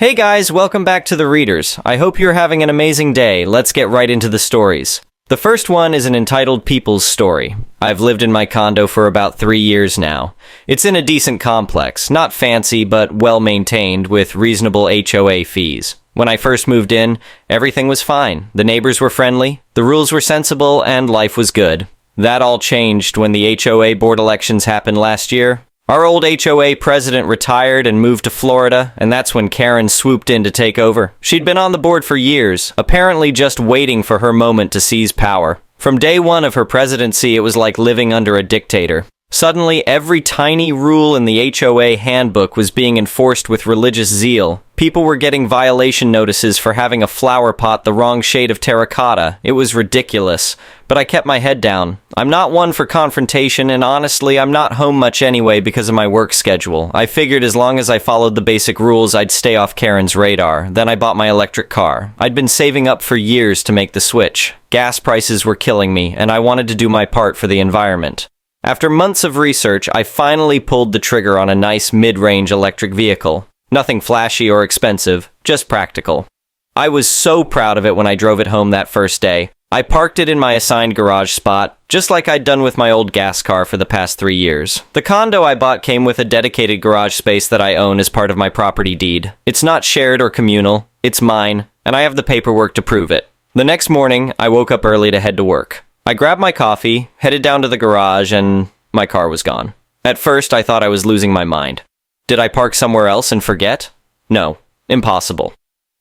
Hey guys, welcome back to The Readers. I hope you're having an amazing day. Let's get right into the stories. The first one is an entitled People's Story. I've lived in my condo for about 3 years now. It's in a decent complex, not fancy but well-maintained with reasonable HOA fees. When I first moved in, everything was fine. The neighbors were friendly, the rules were sensible, and life was good. That all changed when the HOA board elections happened last year. Our old HOA president retired and moved to Florida, and that's when Karen swooped in to take over. She'd been on the board for years, apparently just waiting for her moment to seize power. From day one of her presidency, it was like living under a dictator. Suddenly, every tiny rule in the HOA handbook was being enforced with religious zeal. People were getting violation notices for having a flower pot the wrong shade of terracotta. It was ridiculous. But I kept my head down. I'm not one for confrontation, and honestly, I'm not home much anyway because of my work schedule. I figured as long as I followed the basic rules, I'd stay off Karen's radar. Then I bought my electric car. I'd been saving up for years to make the switch. Gas prices were killing me, and I wanted to do my part for the environment. After months of research, I finally pulled the trigger on a nice mid-range electric vehicle. Nothing flashy or expensive, just practical. I was so proud of it when I drove it home that first day. I parked it in my assigned garage spot, just like I'd done with my old gas car for the past 3 years. The condo I bought came with a dedicated garage space that I own as part of my property deed. It's not shared or communal, it's mine, and I have the paperwork to prove it. The next morning, I woke up early to head to work. I grabbed my coffee, headed down to the garage, and my car was gone. At first, I thought I was losing my mind. Did I park somewhere else and forget? No, impossible.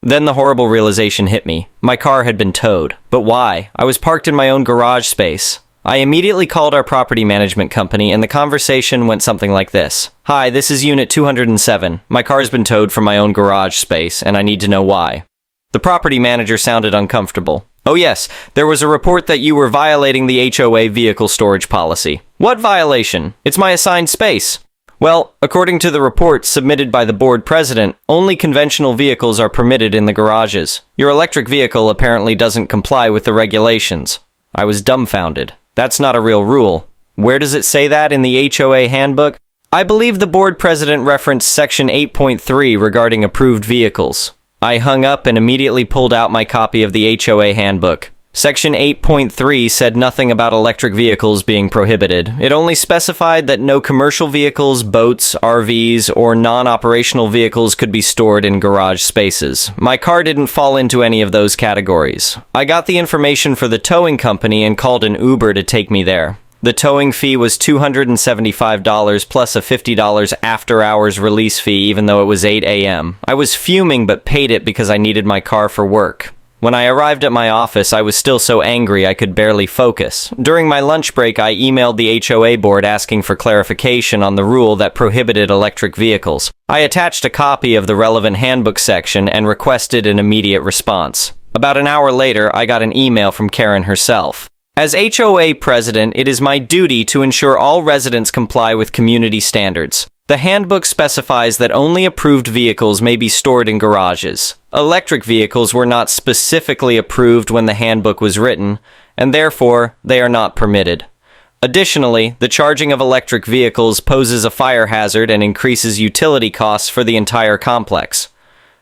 Then the horrible realization hit me. My car had been towed. But why? I was parked in my own garage space. I immediately called our property management company, and the conversation went something like this. Hi, this is Unit 207. My car's been towed from my own garage space, and I need to know why. The property manager sounded uncomfortable. Oh yes, there was a report that you were violating the HOA vehicle storage policy. What violation? It's my assigned space. Well, according to the report submitted by the board president, only conventional vehicles are permitted in the garages. Your electric vehicle apparently doesn't comply with the regulations. I was dumbfounded. That's not a real rule. Where does it say that in the HOA handbook? I believe the board president referenced Section 8.3 regarding approved vehicles. I hung up and immediately pulled out my copy of the HOA handbook. Section 8.3 said nothing about electric vehicles being prohibited. It only specified that no commercial vehicles, boats, RVs, or non-operational vehicles could be stored in garage spaces. My car didn't fall into any of those categories. I got the information for the towing company and called an Uber to take me there. The towing fee was $275 plus a $50 after-hours release fee even though it was 8 a.m. I was fuming but paid it because I needed my car for work. When I arrived at my office, I was still so angry I could barely focus. During my lunch break, I emailed the HOA board asking for clarification on the rule that prohibited electric vehicles. I attached a copy of the relevant handbook section and requested an immediate response. About an hour later, I got an email from Karen herself. As HOA president, it is my duty to ensure all residents comply with community standards. The handbook specifies that only approved vehicles may be stored in garages. Electric vehicles were not specifically approved when the handbook was written, and therefore, they are not permitted. Additionally, the charging of electric vehicles poses a fire hazard and increases utility costs for the entire complex.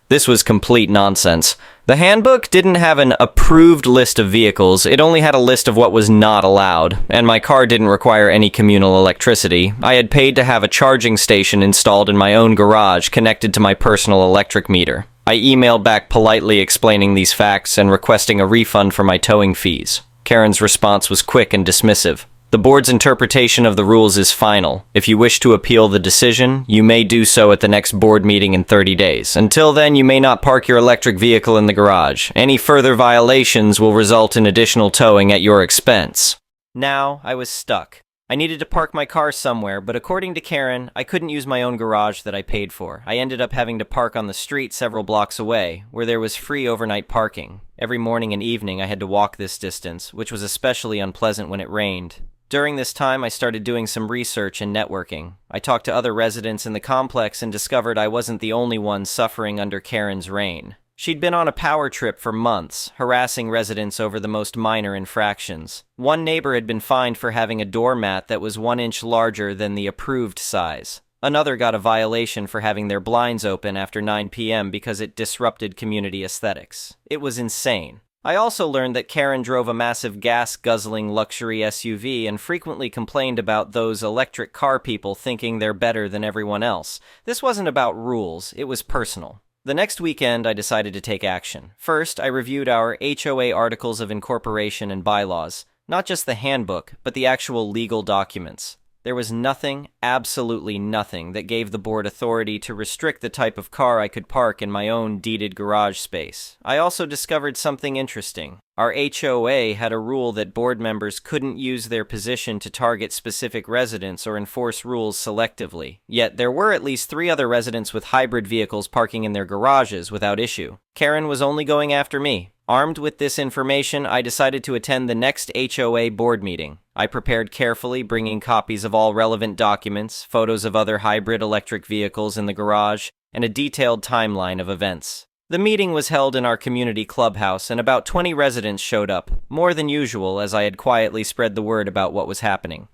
This was complete nonsense. The handbook didn't have an approved list of vehicles, it only had a list of what was not allowed, and my car didn't require any communal electricity. I had paid to have a charging station installed in my own garage connected to my personal electric meter. I emailed back politely explaining these facts and requesting a refund for my towing fees. Karen's response was quick and dismissive. The board's interpretation of the rules is final. If you wish to appeal the decision, you may do so at the next board meeting in 30 days. Until then, you may not park your electric vehicle in the garage. Any further violations will result in additional towing at your expense. Now, I was stuck. I needed to park my car somewhere, but according to Karen, I couldn't use my own garage that I paid for. I ended up having to park on the street several blocks away, where there was free overnight parking. Every morning and evening, I had to walk this distance, which was especially unpleasant when it rained. During this time, I started doing some research and networking. I talked to other residents in the complex and discovered I wasn't the only one suffering under Karen's reign. She'd been on a power trip for months, harassing residents over the most minor infractions. One neighbor had been fined for having a doormat that was 1 inch larger than the approved size. Another got a violation for having their blinds open after 9 p.m. because it disrupted community aesthetics. It was insane. I also learned that Karen drove a massive gas-guzzling luxury SUV and frequently complained about those electric car people thinking they're better than everyone else. This wasn't about rules, it was personal. The next weekend, I decided to take action. First, I reviewed our HOA articles of incorporation and bylaws, not just the handbook, but the actual legal documents. There was nothing, absolutely nothing, that gave the board authority to restrict the type of car I could park in my own deeded garage space. I also discovered something interesting. Our HOA had a rule that board members couldn't use their position to target specific residents or enforce rules selectively. Yet there were at least 3 other residents with hybrid vehicles parking in their garages without issue. Karen was only going after me. Armed with this information, I decided to attend the next HOA board meeting. I prepared carefully, bringing copies of all relevant documents, photos of other hybrid electric vehicles in the garage, and a detailed timeline of events. The meeting was held in our community clubhouse, and about 20 residents showed up, more than usual as I had quietly spread the word about what was happening.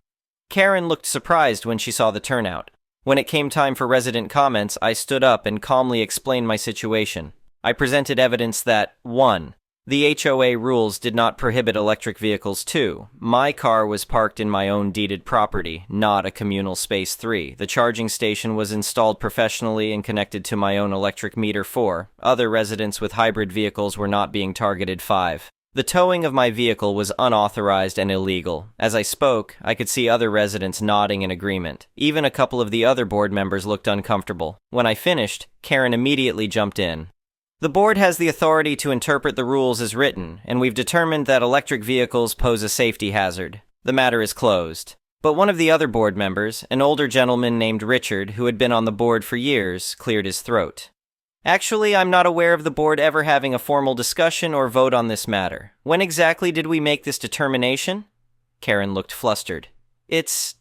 Karen looked surprised when she saw the turnout. When it came time for resident comments, I stood up and calmly explained my situation. I presented evidence that, 1. The HOA rules did not prohibit electric vehicles. 2. My car was parked in my own deeded property, not a communal space. 3. The charging station was installed professionally and connected to my own electric meter. 4. Other residents with hybrid vehicles were not being targeted. 5. The towing of my vehicle was unauthorized and illegal. As I spoke, I could see other residents nodding in agreement. Even a couple of the other board members looked uncomfortable. When I finished, Karen immediately jumped in. The board has the authority to interpret the rules as written, and we've determined that electric vehicles pose a safety hazard. The matter is closed. But one of the other board members, an older gentleman named Richard, who had been on the board for years, cleared his throat. Actually, I'm not aware of the board ever having a formal discussion or vote on this matter. When exactly did we make this determination? Karen looked flustered. It's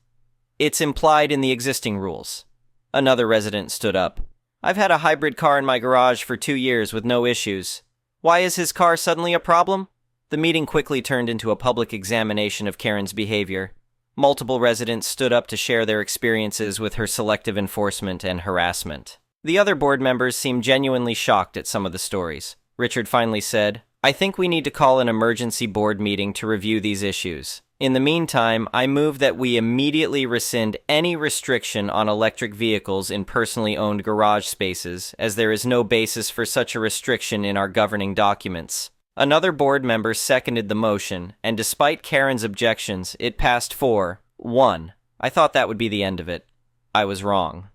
implied in the existing rules. Another resident stood up. I've had a hybrid car in my garage for 2 years with no issues. Why is his car suddenly a problem? The meeting quickly turned into a public examination of Karen's behavior. Multiple residents stood up to share their experiences with her selective enforcement and harassment. The other board members seemed genuinely shocked at some of the stories. Richard finally said, I think we need to call an emergency board meeting to review these issues. In the meantime, I move that we immediately rescind any restriction on electric vehicles in personally owned garage spaces, as there is no basis for such a restriction in our governing documents. Another board member seconded the motion, and despite Karen's objections, it passed 4-1. I thought that would be the end of it. I was wrong.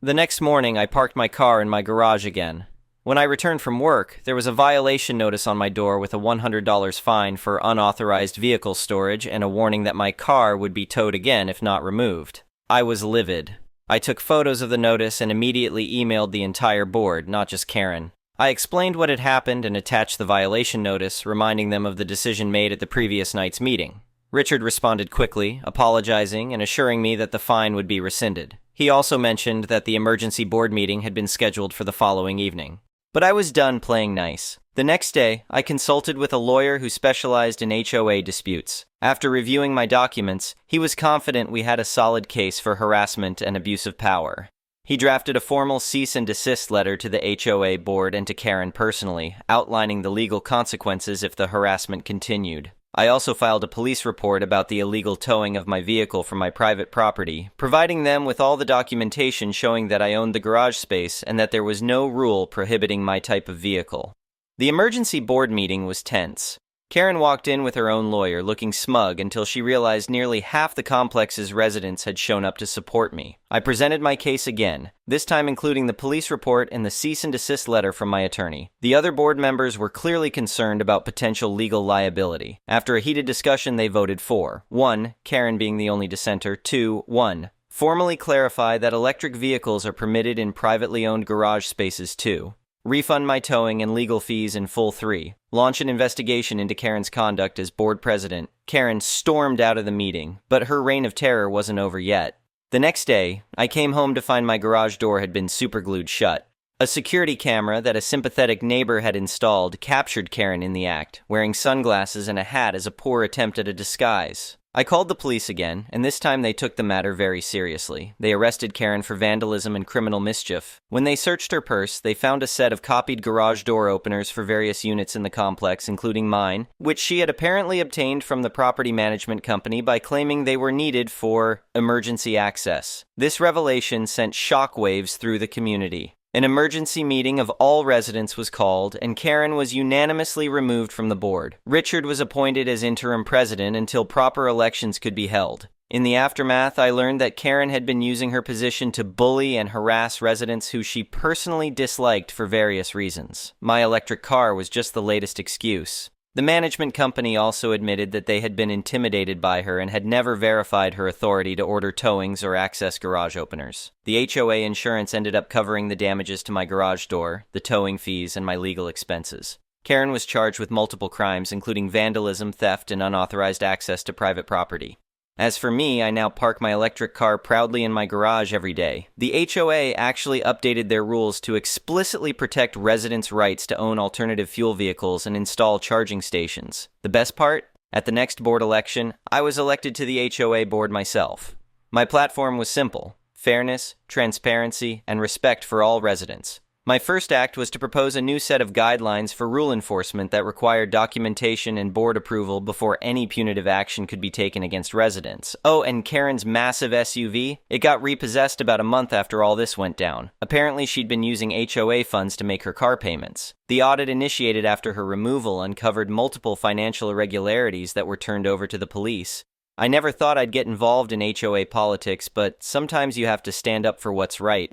The next morning, I parked my car in my garage again. When I returned from work, there was a violation notice on my door with a $100 fine for unauthorized vehicle storage and a warning that my car would be towed again if not removed. I was livid. I took photos of the notice and immediately emailed the entire board, not just Karen. I explained what had happened and attached the violation notice, reminding them of the decision made at the previous night's meeting. Richard responded quickly, apologizing and assuring me that the fine would be rescinded. He also mentioned that the emergency board meeting had been scheduled for the following evening. But I was done playing nice. The next day, I consulted with a lawyer who specialized in HOA disputes. After reviewing my documents, he was confident we had a solid case for harassment and abuse of power. He drafted a formal cease and desist letter to the HOA board and to Karen personally, outlining the legal consequences if the harassment continued. I also filed a police report about the illegal towing of my vehicle from my private property, providing them with all the documentation showing that I owned the garage space and that there was no rule prohibiting my type of vehicle. The emergency board meeting was tense. Karen walked in with her own lawyer, looking smug until she realized nearly half the complex's residents had shown up to support me. I presented my case again, this time including the police report and the cease and desist letter from my attorney. The other board members were clearly concerned about potential legal liability. After a heated discussion, they voted for 1. Karen being the only dissenter. 2. 1. Formally clarify that electric vehicles are permitted in privately owned garage spaces. 2. Refund my towing and legal fees in full. 3. Launch an investigation into Karen's conduct as board president. Karen stormed out of the meeting, but her reign of terror wasn't over yet. The next day, I came home to find my garage door had been superglued shut. A security camera that a sympathetic neighbor had installed captured Karen in the act, wearing sunglasses and a hat as a poor attempt at a disguise. I called the police again, and this time they took the matter very seriously. They arrested Karen for vandalism and criminal mischief. When they searched her purse, they found a set of copied garage door openers for various units in the complex, including mine, which she had apparently obtained from the property management company by claiming they were needed for emergency access. This revelation sent shockwaves through the community. An emergency meeting of all residents was called, and Karen was unanimously removed from the board. Richard was appointed as interim president until proper elections could be held. In the aftermath, I learned that Karen had been using her position to bully and harass residents who she personally disliked for various reasons. My electric car was just the latest excuse. The management company also admitted that they had been intimidated by her and had never verified her authority to order towings or access garage openers. The HOA insurance ended up covering the damages to my garage door, the towing fees, and my legal expenses. Karen was charged with multiple crimes, including vandalism, theft, and unauthorized access to private property. As for me, I now park my electric car proudly in my garage every day. The HOA actually updated their rules to explicitly protect residents' rights to own alternative fuel vehicles and install charging stations. The best part? At the next board election, I was elected to the HOA board myself. My platform was simple: fairness, transparency, and respect for all residents. My first act was to propose a new set of guidelines for rule enforcement that required documentation and board approval before any punitive action could be taken against residents. Oh, and Karen's massive SUV? It got repossessed about a month after all this went down. Apparently, she'd been using HOA funds to make her car payments. The audit initiated after her removal uncovered multiple financial irregularities that were turned over to the police. I never thought I'd get involved in HOA politics, but sometimes you have to stand up for what's right.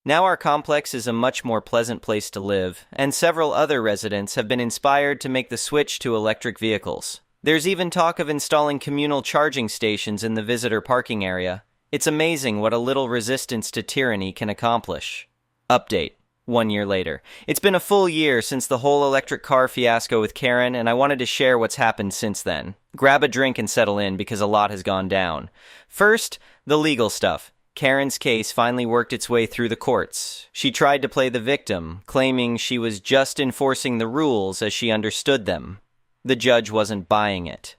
Now our complex is a much more pleasant place to live, and several other residents have been inspired to make the switch to electric vehicles. There's even talk of installing communal charging stations in the visitor parking area. It's amazing what a little resistance to tyranny can accomplish. Update. 1 year later. It's been a full year since the whole electric car fiasco with Karen, and I wanted to share what's happened since then. Grab a drink and settle in because a lot has gone down. First, the legal stuff. Karen's case finally worked its way through the courts. She tried to play the victim, claiming she was just enforcing the rules as she understood them. The judge wasn't buying it.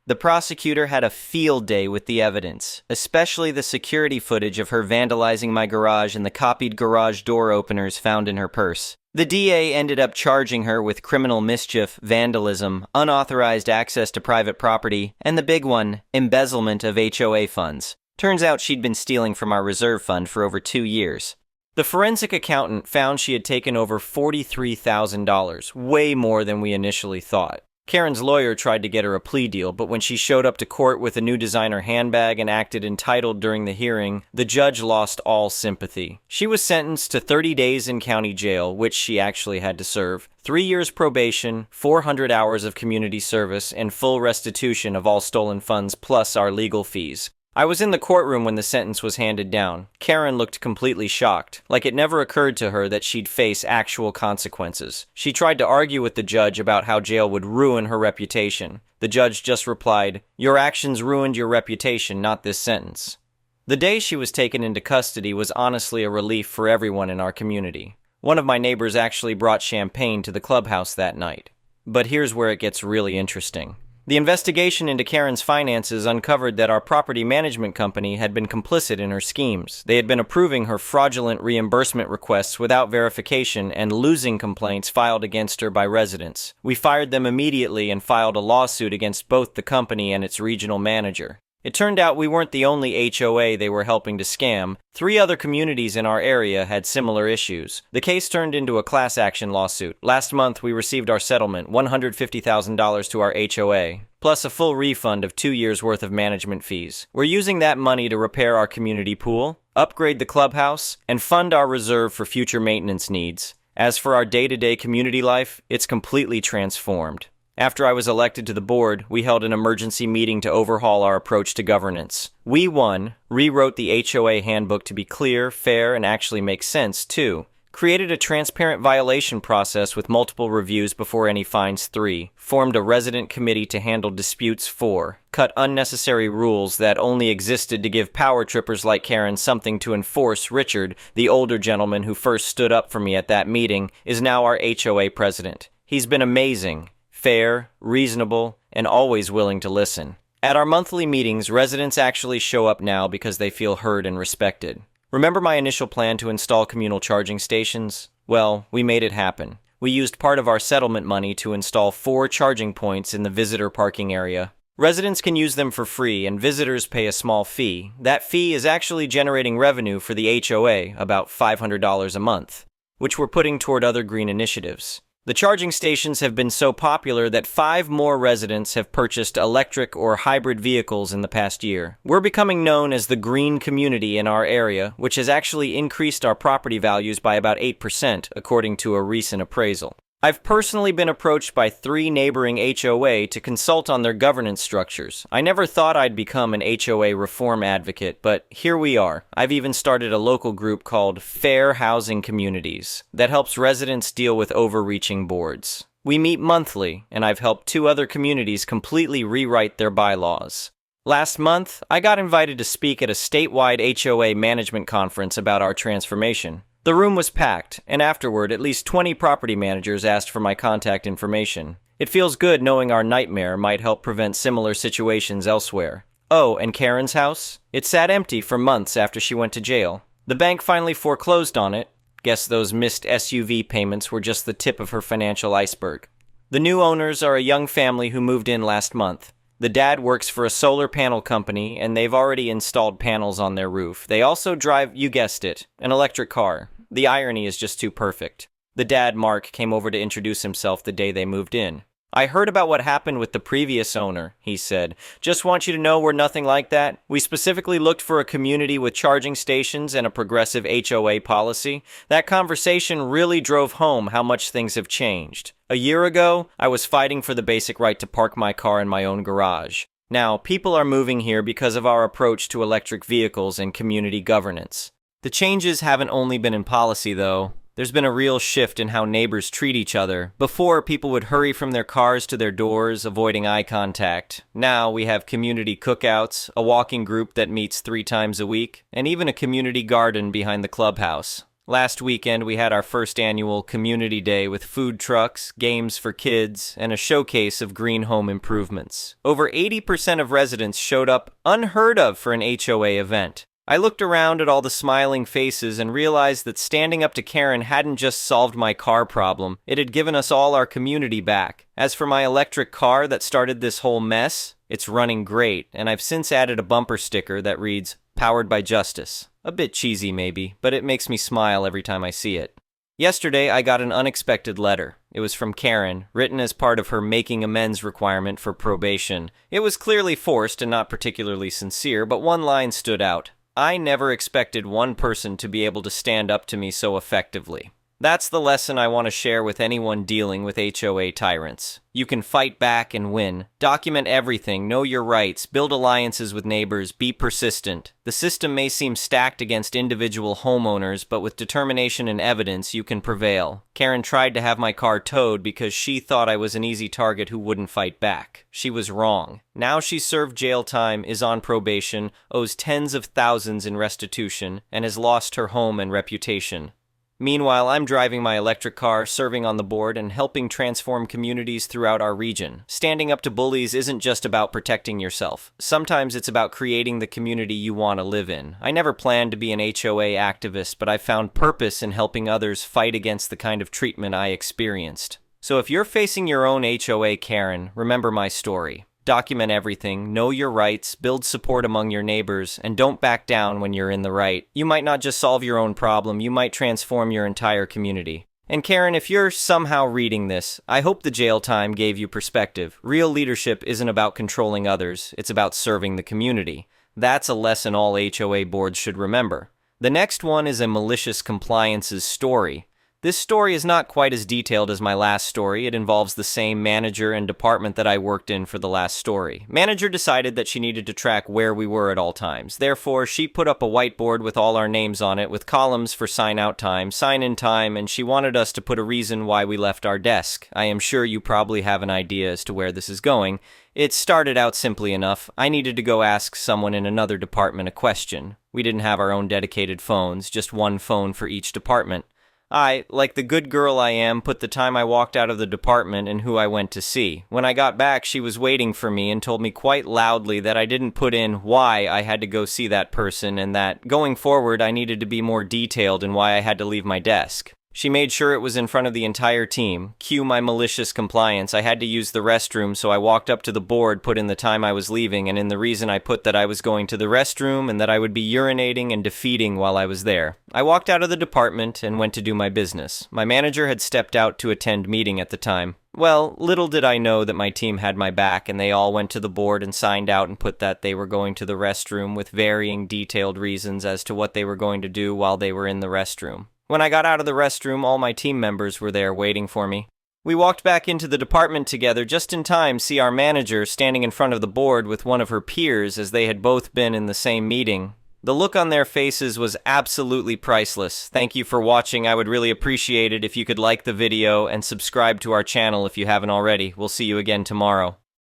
The prosecutor had a field day with the evidence, especially the security footage of her vandalizing my garage and the copied garage door openers found in her purse. The DA ended up charging her with criminal mischief, vandalism, unauthorized access to private property, and the big one, embezzlement of HOA funds. Turns out she'd been stealing from our reserve fund for over 2 years. The forensic accountant found she had taken over $43,000, way more than we initially thought. Karen's lawyer tried to get her a plea deal, but when she showed up to court with a new designer handbag and acted entitled during the hearing, the judge lost all sympathy. She was sentenced to 30 days in county jail, which she actually had to serve, 3 years probation, 400 hours of community service, and full restitution of all stolen funds plus our legal fees. I was in the courtroom when the sentence was handed down. Karen looked completely shocked, like it never occurred to her that she'd face actual consequences. She tried to argue with the judge about how jail would ruin her reputation. The judge just replied, "Your actions ruined your reputation, not this sentence." The day she was taken into custody was honestly a relief for everyone in our community. One of my neighbors actually brought champagne to the clubhouse that night. But here's where it gets really interesting. The investigation into Karen's finances uncovered that our property management company had been complicit in her schemes. They had been approving her fraudulent reimbursement requests without verification and losing complaints filed against her by residents. We fired them immediately and filed a lawsuit against both the company and its regional manager. It turned out we weren't the only HOA they were helping to scam. 3 other communities in our area had similar issues. The case turned into a class action lawsuit. Last month, we received our settlement, $150,000 to our HOA, plus a full refund of 2 years' worth of management fees. We're using that money to repair our community pool, upgrade the clubhouse, and fund our reserve for future maintenance needs. As for our day-to-day community life, it's completely transformed. After I was elected to the board, we held an emergency meeting to overhaul our approach to governance. We, rewrote the HOA handbook to be clear, fair, and actually make sense, too. Created a transparent violation process with multiple reviews before any fines, 3. Formed a resident committee to handle disputes, 4. Cut unnecessary rules that only existed to give power trippers like Karen something to enforce. Richard, the older gentleman who first stood up for me at that meeting, is now our HOA president. He's been amazing. Fair, reasonable, and always willing to listen. At our monthly meetings, residents actually show up now because they feel heard and respected. Remember my initial plan to install communal charging stations? Well, we made it happen. We used part of our settlement money to install 4 charging points in the visitor parking area. Residents can use them for free, and visitors pay a small fee. That fee is actually generating revenue for the HOA, about $500 a month, which we're putting toward other green initiatives. The charging stations have been so popular that 5 more residents have purchased electric or hybrid vehicles in the past year. We're becoming known as the green community in our area, which has actually increased our property values by about 8%, according to a recent appraisal. I've personally been approached by 3 neighboring HOA to consult on their governance structures. I never thought I'd become an HOA reform advocate, but here we are. I've even started a local group called Fair Housing Communities that helps residents deal with overreaching boards. We meet monthly, and I've helped 2 other communities completely rewrite their bylaws. Last month, I got invited to speak at a statewide HOA management conference about our transformation. The room was packed, and afterward, at least 20 property managers asked for my contact information. It feels good knowing our nightmare might help prevent similar situations elsewhere. Oh, and Karen's house? It sat empty for months after she went to jail. The bank finally foreclosed on it. Guess those missed SUV payments were just the tip of her financial iceberg. The new owners are a young family who moved in last month. The dad works for a solar panel company, and they've already installed panels on their roof. They also drive, you guessed it, an electric car. The irony is just too perfect. The dad, Mark, came over to introduce himself the day they moved in. I heard about what happened with the previous owner, he said. Just want you to know we're nothing like that. We specifically looked for a community with charging stations and a progressive HOA policy. That conversation really drove home how much things have changed. A year ago, I was fighting for the basic right to park my car in my own garage. Now, people are moving here because of our approach to electric vehicles and community governance. The changes haven't only been in policy, though. There's been a real shift in how neighbors treat each other. Before, people would hurry from their cars to their doors, avoiding eye contact. Now, we have community cookouts, a walking group that meets 3 times a week, and even a community garden behind the clubhouse. Last weekend, we had our first annual Community Day with food trucks, games for kids, and a showcase of green home improvements. Over 80% of residents showed up unheard of for an HOA event. I looked around at all the smiling faces and realized that standing up to Karen hadn't just solved my car problem, it had given us all our community back. As for my electric car that started this whole mess, it's running great, and I've since added a bumper sticker that reads, "Powered by Justice." A bit cheesy maybe, but it makes me smile every time I see it. Yesterday, I got an unexpected letter. It was from Karen, written as part of her making amends requirement for probation. It was clearly forced and not particularly sincere, but one line stood out. I never expected one person to be able to stand up to me so effectively. That's the lesson I want to share with anyone dealing with HOA tyrants. You can fight back and win. Document everything, know your rights, build alliances with neighbors, be persistent. The system may seem stacked against individual homeowners, but with determination and evidence, you can prevail. Karen tried to have my car towed because she thought I was an easy target who wouldn't fight back. She was wrong. Now she's served jail time, is on probation, owes tens of thousands in restitution, and has lost her home and reputation. Meanwhile, I'm driving my electric car, serving on the board, and helping transform communities throughout our region. Standing up to bullies isn't just about protecting yourself. Sometimes it's about creating the community you want to live in. I never planned to be an HOA activist, but I found purpose in helping others fight against the kind of treatment I experienced. So if you're facing your own HOA Karen, remember my story. Document everything, know your rights, build support among your neighbors, and don't back down when you're in the right. You might not just solve your own problem, you might transform your entire community. And Karen, if you're somehow reading this, I hope the jail time gave you perspective. Real leadership isn't about controlling others, it's about serving the community. That's a lesson all HOA boards should remember. The next one is a malicious compliances story. This story is not quite as detailed as my last story. It involves the same manager and department that I worked in for the last story. Manager decided that she needed to track where we were at all times. Therefore, she put up a whiteboard with all our names on it with columns for sign-out time, sign-in time, and she wanted us to put a reason why we left our desk. I am sure you probably have an idea as to where this is going. It started out simply enough. I needed to go ask someone in another department a question. We didn't have our own dedicated phones, just one phone for each department. I, like the good girl I am, put the time I walked out of the department and who I went to see. When I got back, she was waiting for me and told me quite loudly that I didn't put in why I had to go see that person and that, going forward, I needed to be more detailed in why I had to leave my desk. She made sure it was in front of the entire team. Cue my malicious compliance. I had to use the restroom, so I walked up to the board, put in the time I was leaving, and in the reason I put that I was going to the restroom and that I would be urinating and defeating while I was there. I walked out of the department and went to do my business. My manager had stepped out to attend meeting at the time. Well, little did I know that my team had my back, and they all went to the board and signed out and put that they were going to the restroom with varying detailed reasons as to what they were going to do while they were in the restroom. When I got out of the restroom, all my team members were there waiting for me. We walked back into the department together just in time to see our manager standing in front of the board with one of her peers as they had both been in the same meeting. The look on their faces was absolutely priceless. Thank you for watching. I would really appreciate it if you could like the video and subscribe to our channel if you haven't already. We'll see you again tomorrow.